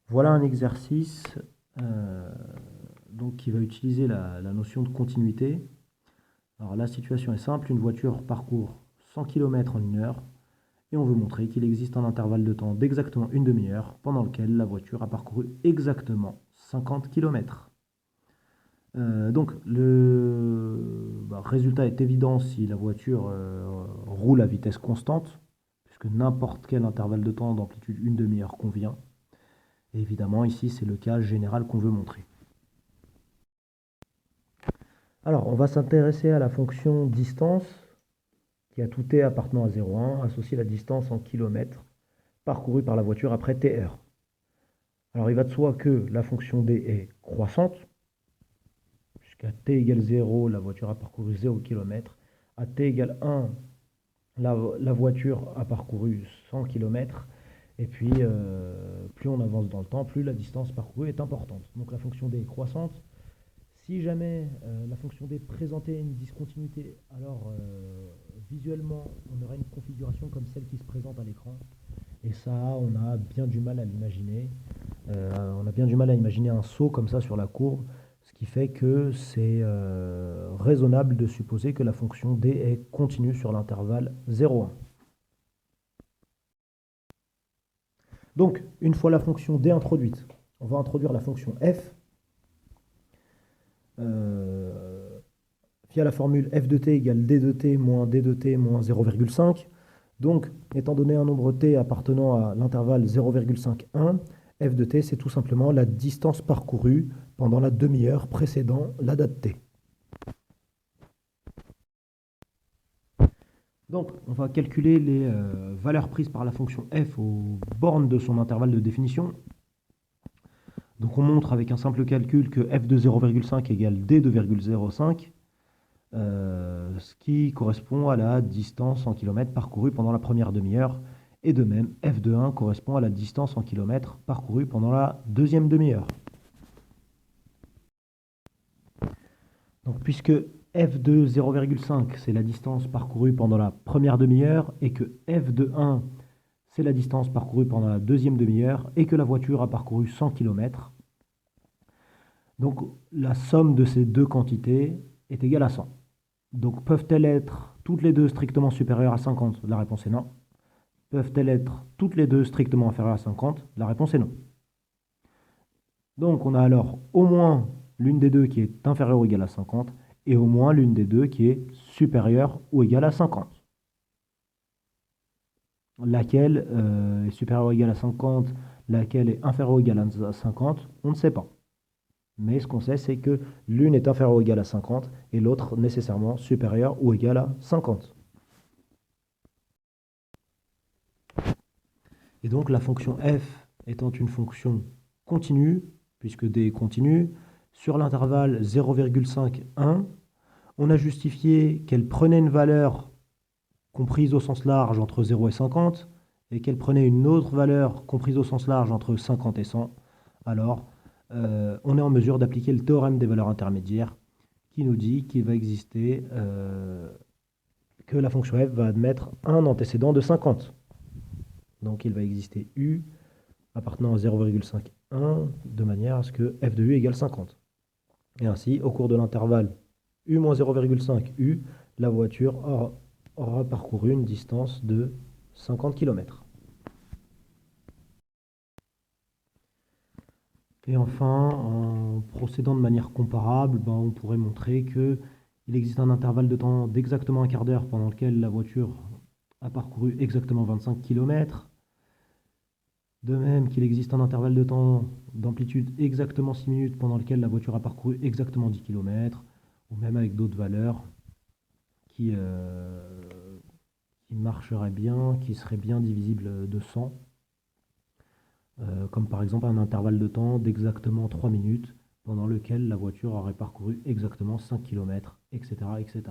Voilà un exercice euh, donc, qui va utiliser la notion de continuité. Alors la situation est simple, une voiture parcourt 100 km en 1 heure et on veut montrer qu'il existe un intervalle de temps d'exactement une demi-heure pendant lequel la voiture a parcouru exactement 50 km. Donc le résultat est évident si la voiture roule à vitesse constante, puisque n'importe quel intervalle de temps d'amplitude une demi-heure convient. Et évidemment, ici, c'est le cas général qu'on veut montrer. Alors, on va s'intéresser à la fonction distance, qui a tout t appartenant à 0,1, associé à la distance en kilomètres parcourue par la voiture après t heures. Alors, il va de soi que la fonction d est croissante, puisqu'à t égale 0, la voiture a parcouru 0 km. À t égale 1, la voiture a parcouru 100 km. Et puis, plus on avance dans le temps, plus la distance parcourue est importante. Donc la fonction d est croissante. Si jamais la fonction d présentait une discontinuité, alors visuellement, on aurait une configuration comme celle qui se présente à l'écran. Et ça, on a bien du mal à l'imaginer. On a bien du mal à imaginer un saut comme ça sur la courbe, ce qui fait que c'est raisonnable de supposer que la fonction d est continue sur l'intervalle 0,1. Donc, une fois la fonction d introduite, on va introduire la fonction f via la formule f de t égale d de t moins d de t moins 0,5. Donc, étant donné un nombre t appartenant à l'intervalle 0,51, f de t, c'est tout simplement la distance parcourue pendant la demi-heure précédant la date t. Donc, on va calculer les valeurs prises par la fonction f aux bornes de son intervalle de définition. Donc, on montre avec un simple calcul que f de 0,5 égale d de 0,05, ce qui correspond à la distance en kilomètres parcourue pendant la première demi-heure. Et de même, f de 1 correspond à la distance en kilomètres parcourue pendant la deuxième demi-heure. Donc, puisque f de 0,5, c'est la distance parcourue pendant la première demi-heure, et que f de 1, c'est la distance parcourue pendant la deuxième demi-heure, et que la voiture a parcouru 100 km, donc la somme de ces deux quantités est égale à 100. Donc peuvent-elles être toutes les deux strictement supérieures à 50? La réponse est non. Peuvent-elles être toutes les deux strictement inférieures à 50? La réponse est non. Donc on a alors au moins l'une des deux qui est inférieure ou égale à 50 et au moins l'une des deux qui est supérieure ou égale à 50. Laquelle est supérieure ou égale à 50, laquelle est inférieure ou égale à 50, on ne sait pas. Mais ce qu'on sait, c'est que l'une est inférieure ou égale à 50 et l'autre nécessairement supérieure ou égale à 50. Et donc la fonction f étant une fonction continue, puisque d est continue, sur l'intervalle 0,5, 1, on a justifié qu'elle prenait une valeur comprise au sens large entre 0 et 50, et qu'elle prenait une autre valeur comprise au sens large entre 50 et 100. Alors, on est en mesure d'appliquer le théorème des valeurs intermédiaires, qui nous dit qu'il va exister, que la fonction f va admettre un antécédent de 50. Donc il va exister u appartenant à 0,51 de manière à ce que f de u égale 50. Et ainsi, au cours de l'intervalle u moins 0,5 u, la voiture aura parcouru une distance de 50 km. Et enfin, en procédant de manière comparable, on pourrait montrer qu'il existe un intervalle de temps d'exactement un quart d'heure pendant lequel la voiture a parcouru exactement 25 km. De même qu'il existe un intervalle de temps d'amplitude exactement 6 minutes pendant lequel la voiture a parcouru exactement 10 km, ou même avec d'autres valeurs qui marcheraient bien, qui seraient bien divisibles de 100. Comme par exemple un intervalle de temps d'exactement 3 minutes pendant lequel la voiture aurait parcouru exactement 5 km, etc., etc.